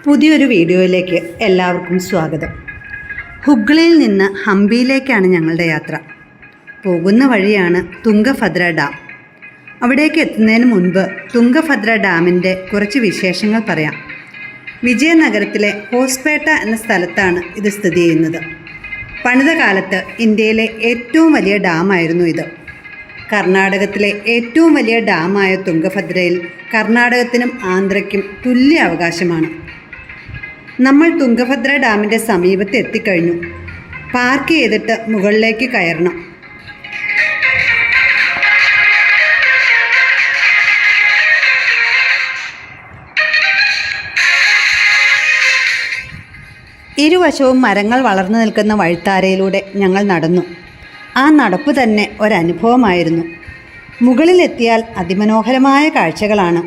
പുതിയൊരു വീഡിയോയിലേക്ക് എല്ലാവർക്കും സ്വാഗതം. ഹുഗ്ലിയിൽ നിന്ന് ഹംപിയിലേക്കാണ് ഞങ്ങളുടെ യാത്ര. പോകുന്ന വഴിയാണ് തുംഗഭദ്ര ഡാം. അവിടേക്ക് എത്തുന്നതിന് മുൻപ് തുംഗഭദ്ര ഡാമിൻ്റെ കുറച്ച് വിശേഷങ്ങൾ പറയാം. വിജയനഗരത്തിലെ ഹോസ്പേട്ട എന്ന സ്ഥലത്താണ് ഇത് സ്ഥിതി ചെയ്യുന്നത്. പണിത കാലത്ത് ഇന്ത്യയിലെ ഏറ്റവും വലിയ ഡാമായിരുന്നു ഇത്. കർണാടകത്തിലെ ഏറ്റവും വലിയ ഡാമായ തുംഗഭദ്രയിൽ കർണാടകത്തിനും ആന്ധ്രയ്ക്കും തുല്യ അവകാശമാണ്. നമ്മൾ തുംഗഭദ്ര ഡാമിൻ്റെ സമീപത്ത് എത്തിക്കഴിഞ്ഞു. പാർക്ക് ചെയ്തിട്ട് മുകളിലേക്ക് കയറണം. ഇരുവശവും മരങ്ങൾ വളർന്നു നിൽക്കുന്ന വഴിത്താരയിലൂടെ ഞങ്ങൾ നടന്നു. ആ നടപ്പ് തന്നെ ഒരനുഭവമായിരുന്നു. മുകളിലെത്തിയാൽ അതിമനോഹരമായ കാഴ്ചകളാണ്.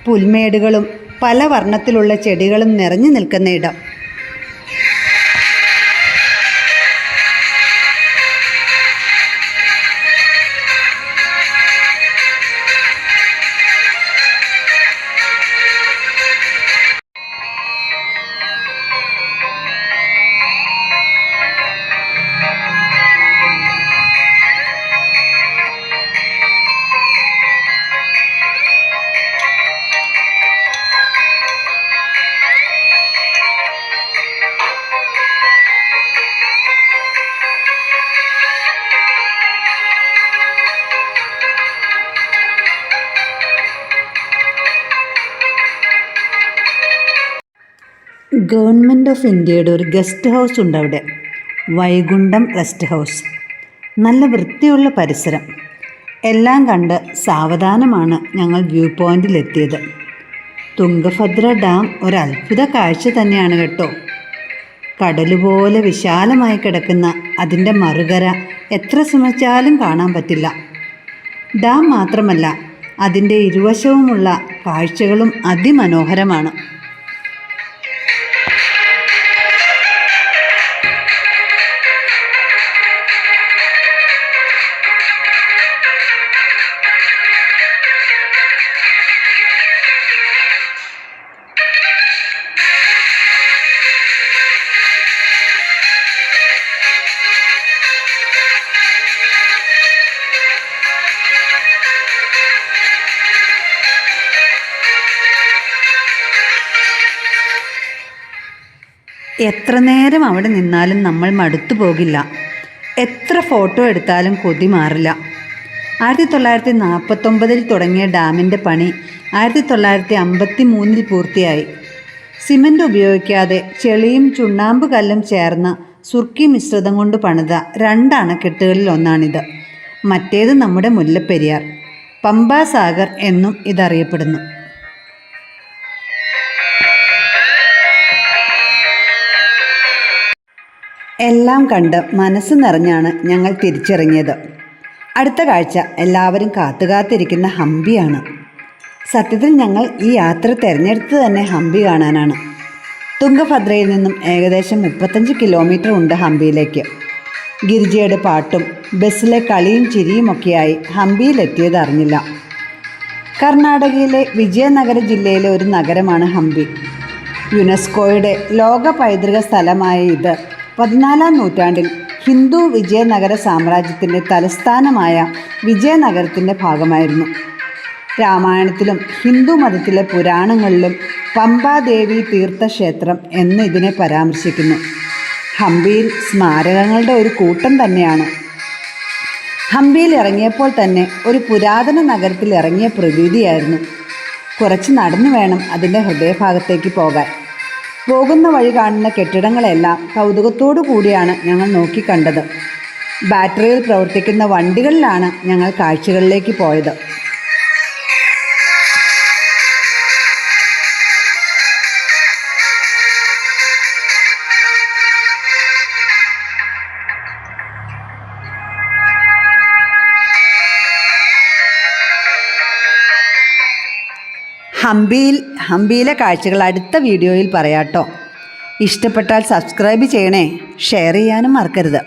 പുൽമേടുകളും പല വർണ്ണത്തിലുള്ള ചെടികളും നിറഞ്ഞു നിൽക്കുന്ന ഇടം. ഗവൺമെൻറ് ഓഫ് ഇന്ത്യയുടെ ഒരു ഗസ്റ്റ് ഹൗസ് ഉണ്ട് അവിടെ, വൈകുണ്ഠം റെസ്റ്റ് ഹൗസ്. നല്ല വൃത്തിയുള്ള പരിസരം. എല്ലാം കണ്ട് സാവധാനമാണ് ഞങ്ങൾ വ്യൂ പോയിന്റിലെത്തിയത്. തുംഗഭദ്ര ഡാം ഒരു അത്ഭുത കാഴ്ച തന്നെയാണ് കേട്ടോ. കടലുപോലെ വിശാലമായി കിടക്കുന്ന അതിൻ്റെ മറുകര എത്ര ശ്രമിച്ചാലും കാണാൻ പറ്റില്ല. ഡാം മാത്രമല്ല, അതിൻ്റെ ഇരുവശവുമുള്ള കാഴ്ചകളും അതിമനോഹരമാണ്. എത്ര നേരം അവിടെ നിന്നാലും നമ്മൾ മടുത്തു പോകില്ല. എത്ര ഫോട്ടോ എടുത്താലും കൊതി മാറില്ല. 1949 തുടങ്ങിയ ഡാമിൻ്റെ പണി 1953 പൂർത്തിയായി. സിമൻ്റ് ഉപയോഗിക്കാതെ ചെളിയും ചുണ്ണാമ്പ് കല്ലും ചേർന്ന് സുർക്കി മിശ്രിതം കൊണ്ട് പണിത 2 അണക്കെട്ടുകളിൽ ഒന്നാണിത്. മറ്റേത് നമ്മുടെ മുല്ലപ്പെരിയാർ, പമ്പാസാഗർ എന്നും ഇതറിയപ്പെടുന്നു. എല്ലാം കണ്ട് മനസ്സ് നിറഞ്ഞാണ് ഞങ്ങൾ തിരിച്ചിറങ്ങിയത്. അടുത്ത കാഴ്ച എല്ലാവരും കാത്തുകാത്തിരിക്കുന്ന ഹംപിയാണ്. സത്യത്തിൽ ഞങ്ങൾ ഈ യാത്ര തിരഞ്ഞെടുത്തത് തന്നെ ഹംപി കാണാനാണ്. തുംഗഭദ്രയിൽ നിന്നും ഏകദേശം 35 കിലോമീറ്റർ ഉണ്ട് ഹംപിയിലേക്ക്. ഗിരിജയുടെ പാട്ടും ബസ്സിലെ കളിയും ചിരിയുമൊക്കെയായി ഹംപിയിലെത്തിയത് അറിഞ്ഞില്ല. കർണാടകയിലെ വിജയനഗര ജില്ലയിലെ ഒരു നഗരമാണ് ഹംപി. യുനെസ്കോയുടെ ലോക പൈതൃക സ്ഥലമായ ഇത് 14-ാം നൂറ്റാണ്ടിൽ ഹിന്ദു വിജയനഗര സാമ്രാജ്യത്തിൻ്റെ തലസ്ഥാനമായ വിജയനഗരത്തിൻ്റെ ഭാഗമായിരുന്നു. രാമായണത്തിലും ഹിന്ദു മതത്തിലെ പുരാണങ്ങളിലും പമ്പാദേവി തീർത്ഥക്ഷേത്രം എന്ന് ഇതിനെ പരാമർശിക്കുന്നു. ഹംപിയിൽ സ്മാരകങ്ങളുടെ ഒരു കൂട്ടം തന്നെയാണ്. ഹംപിയിൽ ഇറങ്ങിയപ്പോൾ തന്നെ ഒരു പുരാതന നഗരത്തിൽ ഇറങ്ങിയ പ്രതീതിയായിരുന്നു. കുറച്ച് നടന്നു വേണം അതിൻ്റെ ഹൃദയഭാഗത്തേക്ക് പോകാൻ. പോകുന്ന വഴി കാണുന്ന കെട്ടിടങ്ങളെല്ലാം കൗതുകത്തോടു കൂടിയാണ് ഞങ്ങൾ നോക്കിക്കണ്ടത്. ബാറ്ററിയിൽ പ്രവർത്തിക്കുന്ന വണ്ടികളിലാണ് ഞങ്ങൾ കാഴ്ചകളിലേക്ക് പോയത്. ഹംപിയിലെ കാഴ്ചകൾ അടുത്ത വീഡിയോയിൽ പറയാട്ടോ. ഇഷ്ടപ്പെട്ടാൽ സബ്സ്ക്രൈബ് ചെയ്യണേ, ഷെയർ ചെയ്യാനും മറക്കരുത്.